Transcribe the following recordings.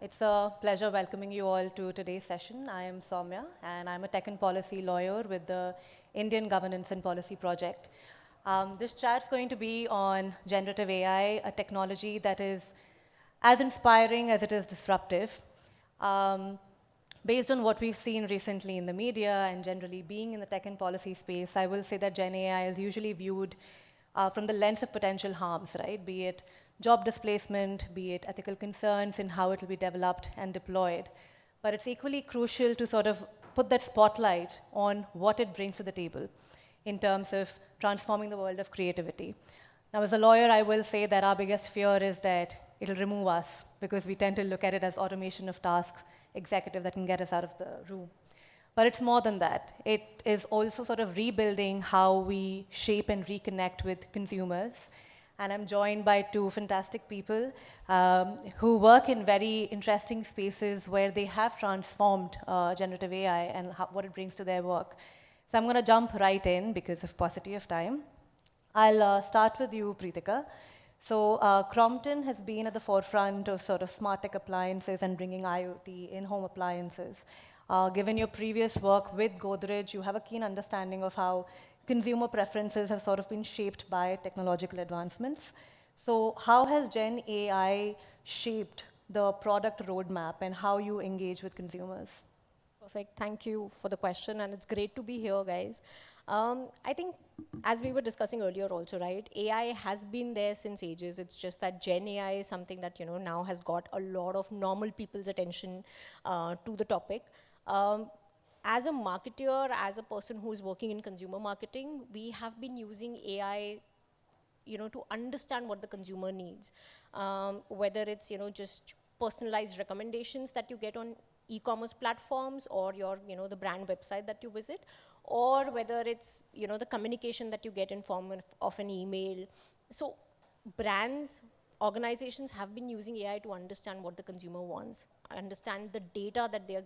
It's a pleasure welcoming you all to today's session. I am Soumya, and I'm a tech and policy lawyer with the Indian Governance and Policy Project. This chat's going to be on generative AI, a technology that is as inspiring as it is disruptive. Um, Based on what we've seen recently in the media and generally being in the tech and policy space, I will say that Gen AI is usually viewed from the lens of potential harms, right? Be it job displacement, be it ethical concerns in how it will be developed and deployed. But it's equally crucial to sort of put that spotlight on what it brings to the table in terms of transforming the world of creativity. Now, as a lawyer, I will say that our biggest fear is that it'll remove us because we tend to look at it as automation of tasks, executive that can get us out of the room. But it's more than that. It is also sort of rebuilding how we shape and reconnect with consumers. And I'm joined by two fantastic people who work in very interesting spaces where they have transformed generative AI and what it brings to their work. So I'm going to jump right in because of paucity of time. I'll start with you, Preetika. So Crompton has been at the forefront of sort of smart tech appliances and bringing IoT in home appliances. Given your previous work with Godrej, you have a keen understanding of how consumer preferences have sort of been shaped by technological advancements. So how has Gen AI shaped the product roadmap and how you engage with consumers? Perfect. Thank you for the question, and it's great to be here, guys. I think, as we were discussing earlier also, right, AI has been there since ages. It's just that Gen AI is something that, now has got a lot of normal people's attention to the topic. As a marketer, as a person who is working in consumer marketing, we have been using AI to understand what the consumer needs, whether it's, just personalized recommendations that you get on e-commerce platforms or your, the brand website that you visit, or whether it's, the communication that you get in form of an email. So brands, organizations have been using AI to understand what the consumer wants, understand the data that they're,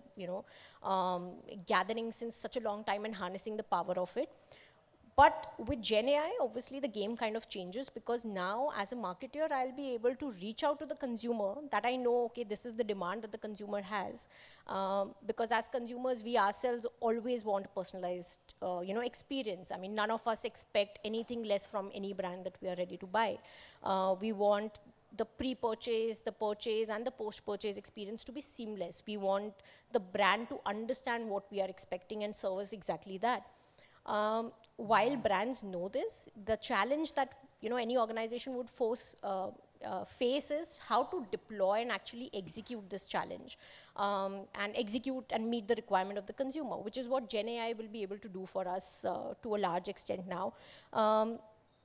gathering since such a long time and harnessing the power of it. But with Gen AI, obviously the game kind of changes because now as a marketer, I'll be able to reach out to the consumer that I know, okay, this is the demand that the consumer has. Because as consumers, we ourselves always want personalized, experience. I mean, none of us expect anything less from any brand that we are ready to buy. We want the pre-purchase, the purchase, and the post-purchase experience to be seamless. We want the brand to understand what we are expecting and serve us exactly that. While brands know this, the challenge that any organization would face is how to deploy and actually execute this challenge, and execute and meet the requirement of the consumer, which is what Gen AI will be able to do for us to a large extent now.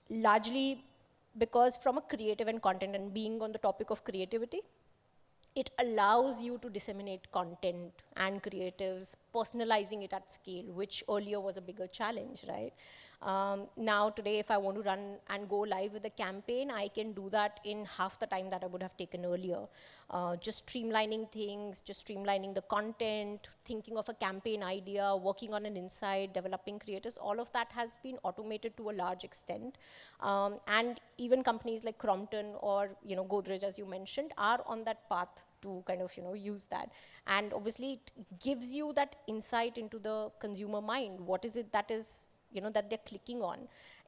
Largely because from a creative and content, and being on the topic of creativity, it allows you to disseminate content and creatives, personalizing it at scale, which earlier was a bigger challenge, right? Now today, if I want to run and go live with a campaign, I can do that in half the time that I would have taken earlier. Just streamlining things, just streamlining the content, thinking of a campaign idea, working on an insight, developing creators, all of that has been automated to a large extent. And even companies like Crompton or Godrej, as you mentioned, are on that path to kind of use that. And obviously it gives you that insight into the consumer mind. What is it that is that they're clicking on?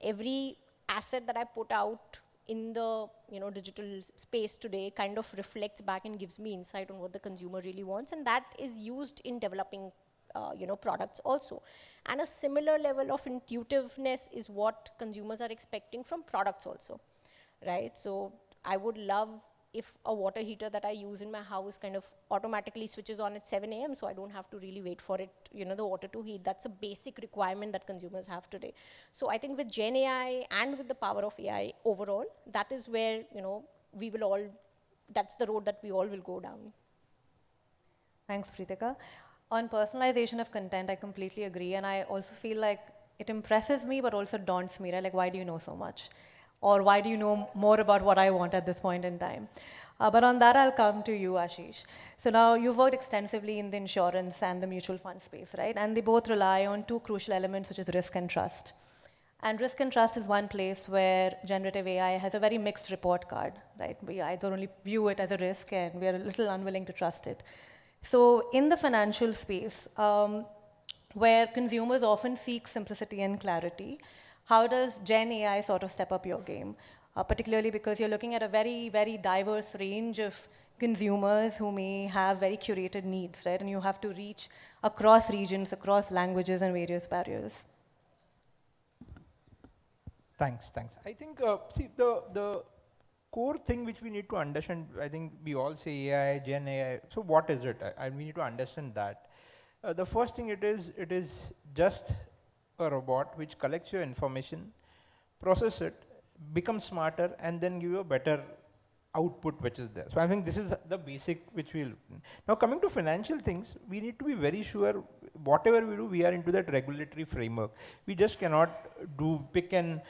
Every asset that I put out in the digital space today kind of reflects back and gives me insight on what the consumer really wants, and that is used in developing products also. And a similar level of intuitiveness is what consumers are expecting from products also, right? So I would love if a water heater that I use in my house kind of automatically switches on at 7 a.m. so I don't have to really wait for it, the water to heat. That's a basic requirement that consumers have today. So I think with Gen AI and with the power of AI overall, that is where, we will all, that's the road that we all will go down. Thanks, Preetika. On personalization of content, I completely agree. And I also feel like it impresses me, but also daunts me, right? Like, why do you know so much? Or why do you know more about what I want at this point in time? But on that, I'll come to you, Ashish. So now you've worked extensively in the insurance and the mutual fund space, right? And they both rely on two crucial elements, which is risk and trust. And risk and trust is one place where generative AI has a very mixed report card, right? We either only view it as a risk and we are a little unwilling to trust it. So in the financial space, where consumers often seek simplicity and clarity, how does Gen AI sort of step up your game? Particularly because you're looking at a very, very diverse range of consumers who may have very curated needs, right? And you have to reach across regions, across languages and various barriers. Thanks. I think, see, the core thing which we need to understand, I think we all say AI, Gen AI, so what is it? We need to understand that. The first thing it is just a robot which collects your information, process it, become smarter, and then give you a better output which is there. So I think this is the basic which we'll. Now coming to financial things, we need to be very sure whatever we do, we are into that regulatory framework. We just cannot do pick and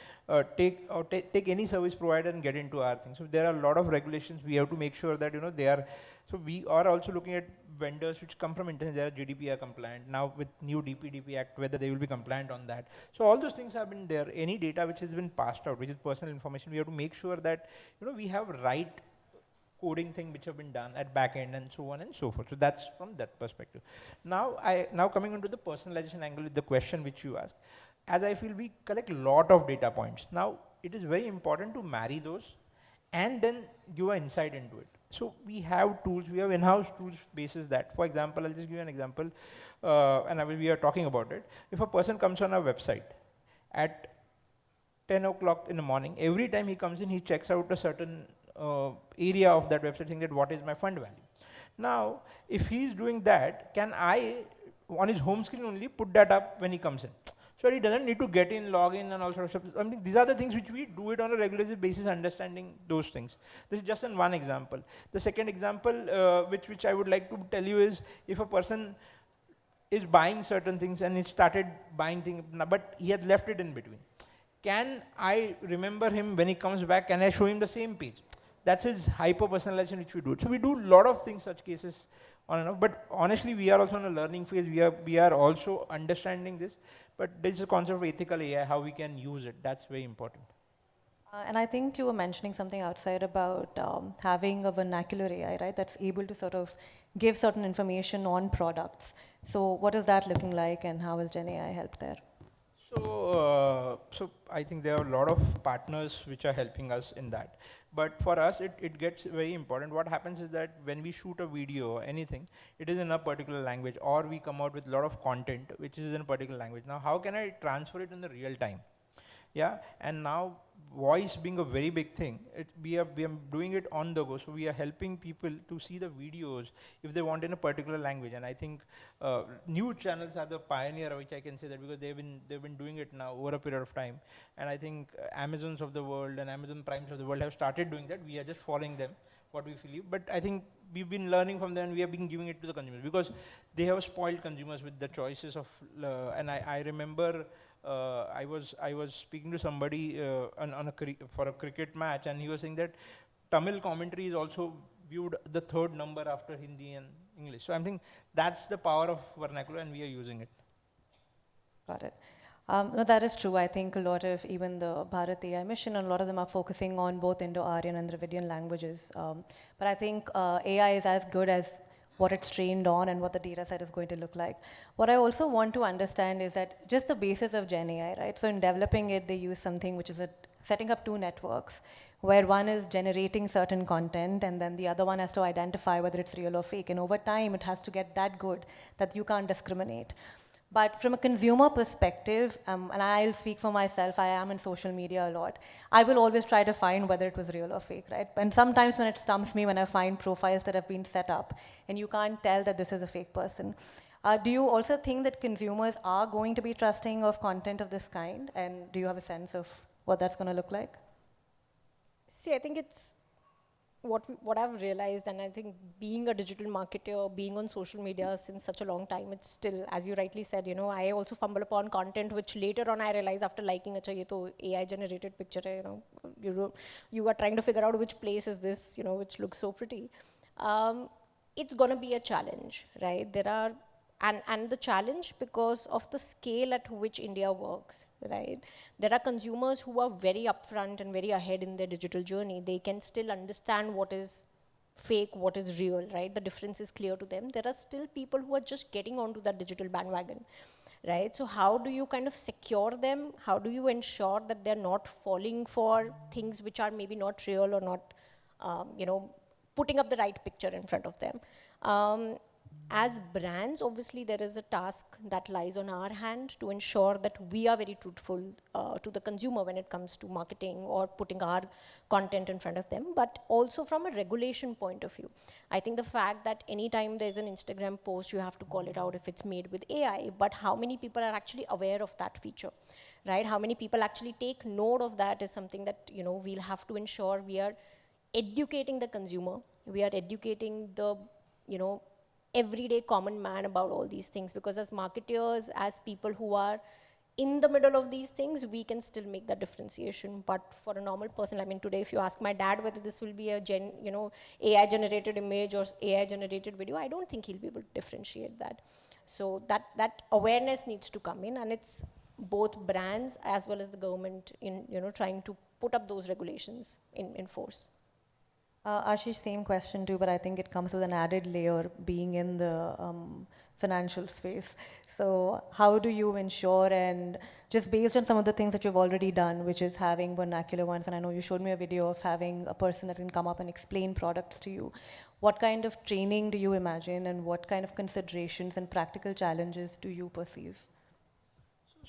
take any service provider and get into our thing. So there are a lot of regulations. We have to make sure that they are. So we are also looking at vendors which come from internet. They are GDPR compliant. Now with new DPDP Act, whether they will be compliant on that. So all those things have been there. Any data which has been passed out, which is personal information, we have to make sure that we have right coding thing which have been done at back end and so on and so forth. So that's from that perspective. Now coming into the personalization angle with the question which you asked, as I feel we collect a lot of data points. Now it is very important to marry those and then give an insight into it. So we have tools, we have in-house tools basis that. For example, I'll just give you an example, we are talking about it. If a person comes on our website at 10 o'clock in the morning, every time he comes in, he checks out a certain area of that website saying that what is my fund value. Now, if he's doing that, can I, on his home screen only, put that up when he comes in? So he doesn't need to get in, log in and all sorts of stuff. I mean, these are the things which we do it on a regular basis, understanding those things. This is just one example. The second example, which I would like to tell you is, if a person is buying certain things and he started buying things, but he had left it in between. Can I remember him when he comes back? Can I show him the same page? That's his hyper personalization which we do. So we do a lot of things, such cases on and off. But honestly, we are also in a learning phase. We are also understanding this. But this is a concept of ethical AI, how we can use it. That's very important. And I think you were mentioning something outside about having a vernacular AI, right? That's able to sort of give certain information on products. So what is that looking like and how will Gen AI help there? So I think there are a lot of partners which are helping us in that. But for us, it gets very important. What happens is that when we shoot a video or anything, it is in a particular language, or we come out with a lot of content which is in a particular language. Now, how can I transfer it in the real time? Yeah, and now voice being a very big thing, we are doing it on the go. So we are helping people to see the videos if they want in a particular language. And I think new channels are the pioneer, which I can say that, because they've been doing it now over a period of time. And I think Amazons of the world and Amazon Primes of the world have started doing that. We are just following them, what we believe. But I think we've been learning from them and we have been giving it to the consumers, because they have spoiled consumers with the choices of, and I remember I was speaking to somebody for a cricket match, and he was saying that Tamil commentary is also viewed the third number after Hindi and English. So I think that's the power of vernacular, and we are using it. Got it. No, that is true. I think a lot of even the Bharat AI mission, and a lot of them are focusing on both Indo-Aryan and Dravidian languages. But I think AI is as good as what it's trained on and what the data set is going to look like. What I also want to understand is that just the basis of Gen AI, right? So in developing it, they use something which is setting up two networks, where one is generating certain content and then the other one has to identify whether it's real or fake. And over time, it has to get that good that you can't discriminate. But from a consumer perspective, and I'll speak for myself, I am in social media a lot, I will always try to find whether it was real or fake, right? And sometimes when it stumps me, when I find profiles that have been set up, and you can't tell that this is a fake person. Do you also think that consumers are going to be trusting of content of this kind? And do you have a sense of what that's going to look like? See, I think it's what I've realized, and I think being a digital marketer, being on social media since such a long time, it's still, as you rightly said, I also fumble upon content which later on I realize after liking, acha, ye to AI generated picture hai, you are trying to figure out which place is this, which looks so pretty. It's gonna be a challenge, right? There are, and the challenge because of the scale at which India works, right? There are consumers who are very upfront and very ahead in their digital journey. They can still understand what is fake, what is real, right? The difference is clear to them. There are still people who are just getting onto that digital bandwagon, right? So how do you kind of secure them? How do you ensure that they're not falling for things which are maybe not real or not, putting up the right picture in front of them? As brands, obviously there is a task that lies on our hand to ensure that we are very truthful to the consumer when it comes to marketing or putting our content in front of them, but also from a regulation point of view. I think the fact that anytime there's an Instagram post, you have to call it out if it's made with AI, but how many people are actually aware of that feature, right? How many people actually take note of that is something that, we'll have to ensure we are educating the consumer, we are educating the, everyday common man about all these things, because as marketers, as people who are in the middle of these things, we can still make that differentiation. But for a normal person, I mean, today if you ask my dad whether this will be a AI generated image or AI generated video, I don't think he'll be able to differentiate that. So that awareness needs to come in, and it's both brands as well as the government in trying to put up those regulations in force. Ashish, same question too, but I think it comes with an added layer being in the financial space. So how do you ensure, and just based on some of the things that you've already done, which is having vernacular ones, and I know you showed me a video of having a person that can come up and explain products to you, what kind of training do you imagine, and what kind of considerations and practical challenges do you perceive?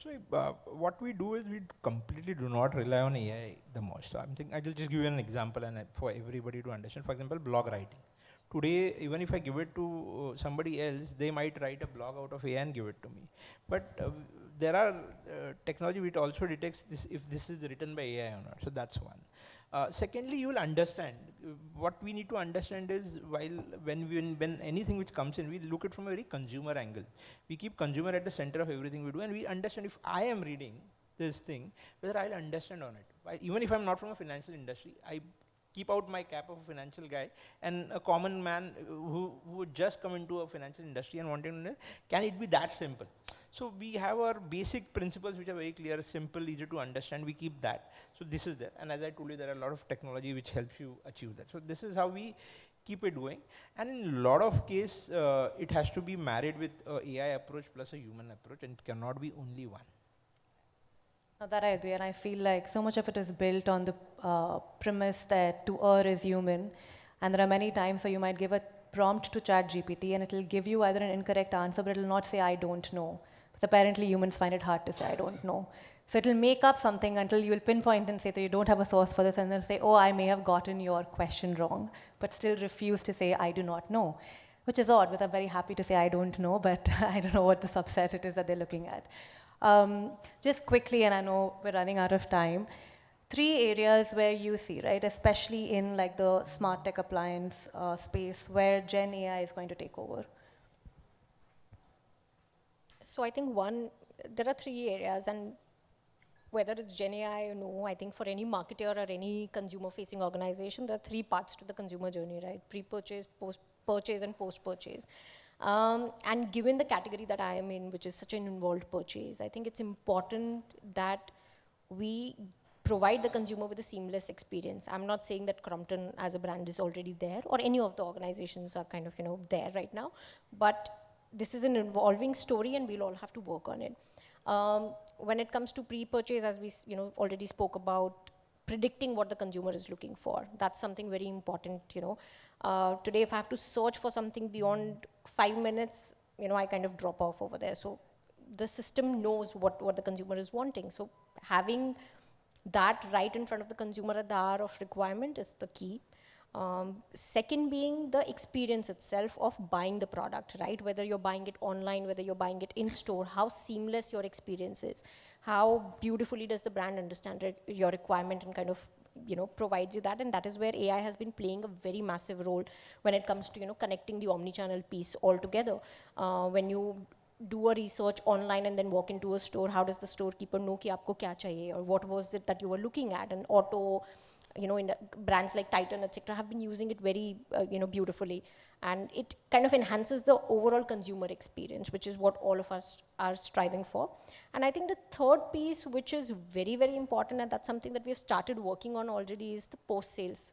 So what we do is we completely do not rely on AI the most. So I'm thinking I will just give you an example, and for everybody to understand. For example, blog writing. Today, even if I give it to somebody else, they might write a blog out of AI and give it to me. But there are technology which also detects this if this is written by AI or not. So that's one. Secondly, you will understand. What we need to understand is when anything which comes in, we look at from a very consumer angle. We keep consumer at the center of everything we do, and we understand if I am reading this thing, whether I'll understand on it. Even if I'm not from a financial industry, I keep out my cap of a financial guy, and a common man who would just come into a financial industry and wanting to know, can it be that simple? So we have our basic principles which are very clear, simple, easy to understand. We keep that. So this is there. And as I told you, there are a lot of technology which helps you achieve that. So this is how we keep it going. And in a lot of case, it has to be married with AI approach plus a human approach, and it cannot be only one. Now that I agree, and I feel like so much of it is built on the premise that to err is human, and there are many times where you might give a prompt to ChatGPT and it'll give you either an incorrect answer, but it'll not say I don't know. Because apparently humans find it hard to say I don't know. So it'll make up something until you'll pinpoint and say that you don't have a source for this, and they'll say, oh, I may have gotten your question wrong, but still refuse to say I do not know. Which is odd, because I'm very happy to say I don't know, but I don't know what the subset it is that they're looking at. Just quickly, and I know we're running out of time, 3 areas where you see, right, especially in like the smart tech appliance space, where Gen AI is going to take over. So I think there are 3 areas, and whether it's Gen AI or no, I think for any marketer or any consumer-facing organization, there are 3 parts to the consumer journey, right? Pre-purchase, post-purchase, and post-purchase. And given the category that I am in, which is such an involved purchase, I think it's important that we provide the consumer with a seamless experience. I'm not saying that Crompton as a brand is already there, or any of the organizations are kind of there right now, but this is an evolving story, and we'll all have to work on it. When it comes to pre-purchase, as we already spoke about, predicting what the consumer is looking for, that's something very important. Today, if I have to search for something beyond 5 minutes, I kind of drop off over there. So the system knows what the consumer is wanting. So having that right in front of the consumer at the hour of requirement is the key. Second being the experience itself of buying the product, right? Whether you're buying it online, whether you're buying it in store, how seamless your experience is, how beautifully does the brand understand your requirement and kind of provides you that. And that is where AI has been playing a very massive role when it comes to connecting the omni-channel piece all together. When you do a research online and then walk into a store, how does the storekeeper know ki aapko kya chahiye, or what was it that you were looking at? And auto in brands like Titan, etc., have been using it very, beautifully. And it kind of enhances the overall consumer experience, which is what all of us are striving for. And I think the third piece, which is very, very important, and that's something that we have started working on already, is the post-sales,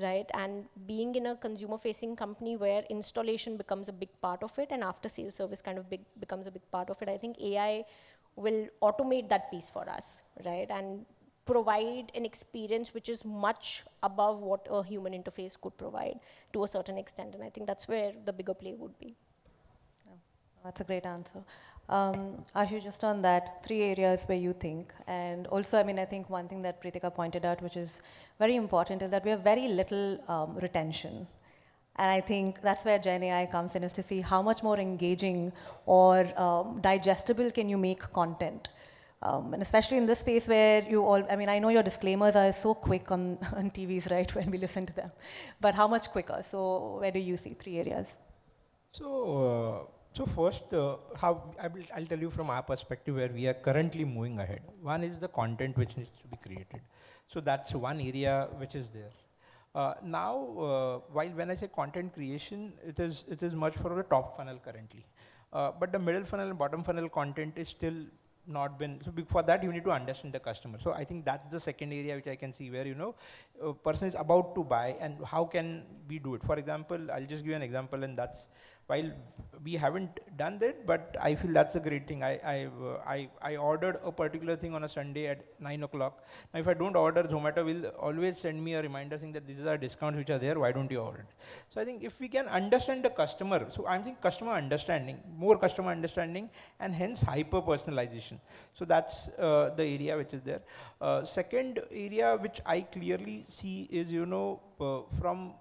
right? And being in a consumer-facing company where installation becomes a big part of it and after-sales service kind of becomes a big part of it, I think AI will automate that piece for us, right? And provide an experience which is much above what a human interface could provide to a certain extent. And I think that's where the bigger play would be. That's a great answer. Ashish, just on that, 3 areas where you think, and also, I mean, I think one thing that Preetika pointed out, which is very important, is that we have very little retention. And I think that's where Gen AI comes in, is to see how much more engaging or digestible can you make content. And especially in this space where you all, I mean, I know your disclaimers are so quick on, on TVs, right, when we listen to them. But how much quicker? So where do you see 3 areas? So first, I'll tell you from our perspective where we are currently moving ahead. One is the content which needs to be created. So that's one area which is there. Now, while when I say content creation, it is much for the top funnel currently. But the middle funnel and bottom funnel content is still not been, so for that you need to understand the customer. So I think that's the second area which I can see where, a person is about to buy and how can we do it. For example, I'll just give you an example, and that's, while we haven't done that, but I feel that's a great thing. I ordered a particular thing on a Sunday at 9 o'clock. Now if I don't order, Zomato will always send me a reminder saying that these are discounts which are there, why don't you order it? So I think if we can understand the customer, so I'm thinking customer understanding, more customer understanding, and hence hyper personalization. So that's the area which is there. Second area which I clearly see is, from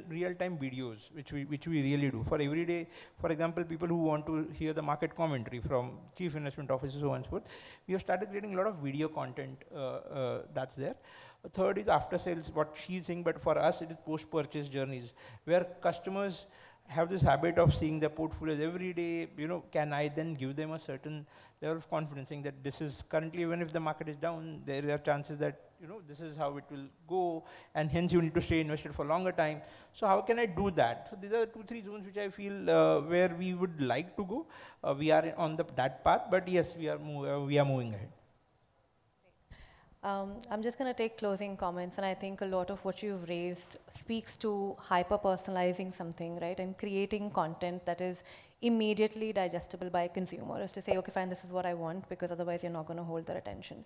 real-time videos, which we really do for every day. For example, people who want to hear the market commentary from chief investment officers, so on and so forth, we have started creating a lot of video content that's there. Third is after sales, what she's saying, but for us it is post-purchase journeys, where customers have this habit of seeing their portfolios every day. Can I then give them a certain level of confidence, saying that this is currently, even if the market is down, there are chances that, this is how it will go, and hence you need to stay invested for longer time. So how can I do that? So these are 2-3 zones which I feel where we would like to go. We are on that path, but yes, we are moving ahead. I'm just going to take closing comments, and I think a lot of what you've raised speaks to hyper-personalizing something, right, and creating content that is immediately digestible by consumers to say, okay, fine, this is what I want, because otherwise you're not going to hold their attention.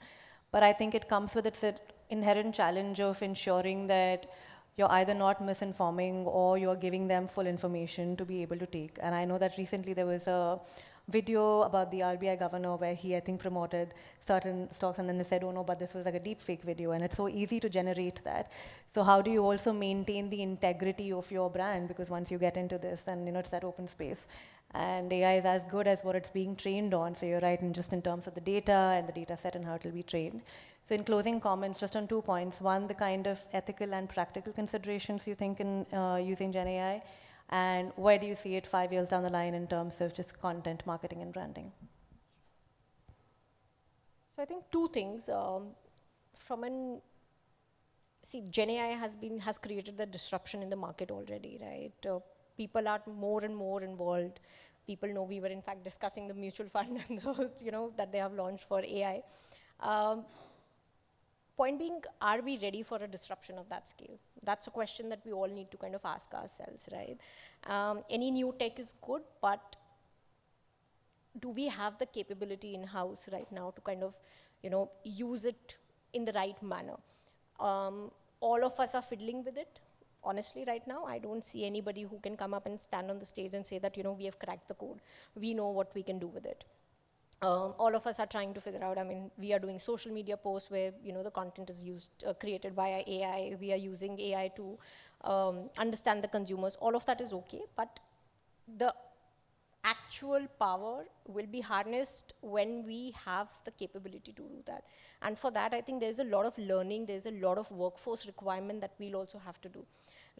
But I think it comes with its inherent challenge of ensuring that you're either not misinforming or you're giving them full information to be able to take. And I know that recently there was a video about the RBI governor where he, I think, promoted certain stocks, and then they said, oh no, but this was like a deep fake video, and it's so easy to generate that. So how do you also maintain the integrity of your brand? Because once you get into this, then it's that open space. And AI is as good as what it's being trained on. So you're right, and just in terms of the data and the data set and how it will be trained. So in closing comments, just on 2 points. One, the kind of ethical and practical considerations you think in using Gen AI. And where do you see it 5 years down the line in terms of just content, marketing, and branding? So I think 2 things. Gen AI has created the disruption in the market already, right? People are more and more involved. People know we were in fact discussing the mutual fund and that they have launched for AI. Point being, are we ready for a disruption of that scale? That's a question that we all need to kind of ask ourselves, right? Any new tech is good, but do we have the capability in-house right now to kind of, use it in the right manner? All of us are fiddling with it. Honestly, right now, I don't see anybody who can come up and stand on the stage and say that, we have cracked the code. We know what we can do with it. All of us are trying to figure out, we are doing social media posts where, the content is created via AI. We are using AI to understand the consumers. All of that is okay, but the actual power will be harnessed when we have the capability to do that. And for that, I think there's a lot of learning, there's a lot of workforce requirement that we'll also have to do,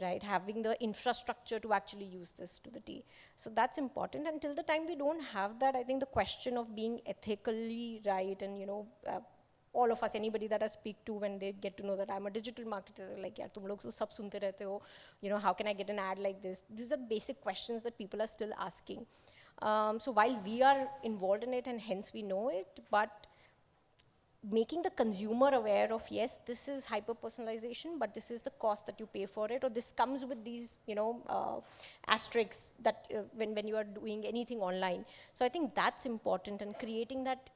right? Having the infrastructure to actually use this to the T. So that's important. Until the time we don't have that, I think the question of being ethically right and, all of us, anybody that I speak to, when they get to know that I'm a digital marketer, like, yaar, tum log to sab sunte rehte ho, how can I get an ad like this? These are basic questions that people are still asking. So while we are involved in it and hence we know it, but making the consumer aware of, yes, this is hyper personalization, but this is the cost that you pay for it, or this comes with these asterisks that when you are doing anything online. So I think that's important, and creating that,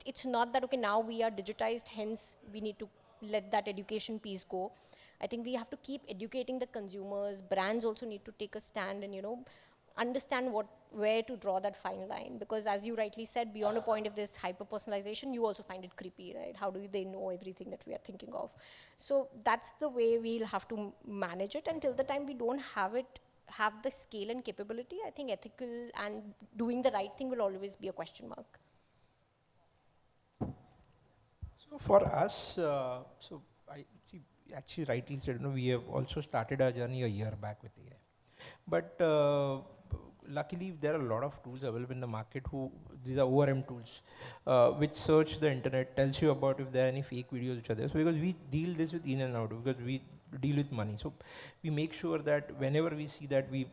it's not that, okay, now we are digitized, hence we need to let that education piece go. I think we have to keep educating the consumers. Brands also need to take a stand and understand where to draw that fine line, because as you rightly said, beyond a point of this hyper personalization, you also find it creepy, right? How do they know everything that we are thinking of? So that's the way we'll have to manage it. Until the time we don't have the scale and capability, I think ethical and doing the right thing will always be a question mark. So for us, so I see, actually rightly said, we have also started our journey a year back with AI. But luckily, there are a lot of tools available in the market. These are ORM tools, which search the internet, tells you about if there are any fake videos which are there. So because we deal this with in and out, because we deal with money, so we make sure that whenever we see that, we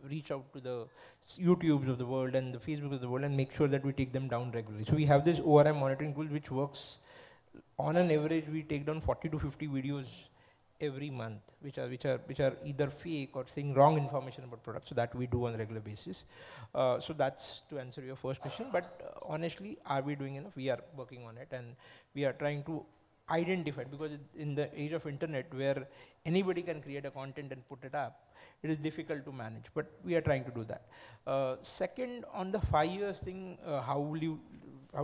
reach out to the YouTubes of the world and the Facebook of the world and make sure that we take them down regularly. So we have this ORM monitoring tool which works. On an average, we take down 40 to 50 videos every month, which are either fake or saying wrong information about products. So that we do on a regular basis. So that's to answer your first question. But honestly, are we doing enough? We are working on it, and we are trying to identify, because in the age of internet where anybody can create a content and put it up, it is difficult to manage. But we are trying to do that. Second, on the 5 years thing, how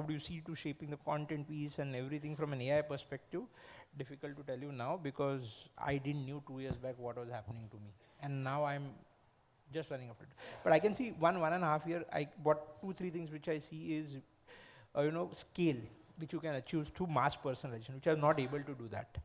do you see to shaping the content piece and everything from an AI perspective? Difficult to tell you now, because I didn't knew 2 years back what was happening to me, and now I'm just running after it. But I can see 1.5 year, what 2-3 things which I see is, scale, which you can achieve through mass personalization, which are not able to do that.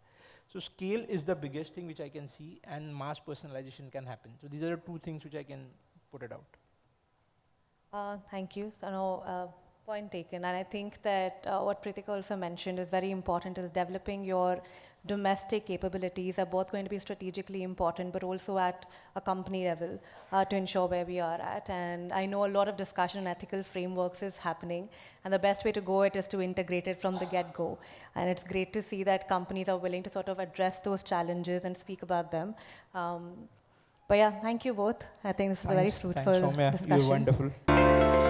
So scale is the biggest thing which I can see, and mass personalization can happen. So these are the 2 things which I can put it out. Thank you. So, point taken. And I think that what Preetika also mentioned is very important, is developing your domestic capabilities are both going to be strategically important, but also at a company level to ensure where we are at. And I know a lot of discussion on ethical frameworks is happening, and the best way to go it is to integrate it from the get-go. And it's great to see that companies are willing to sort of address those challenges and speak about them. But yeah, thank you both. I think this was a very fruitful Thanks, Soumya. discussion. You're wonderful.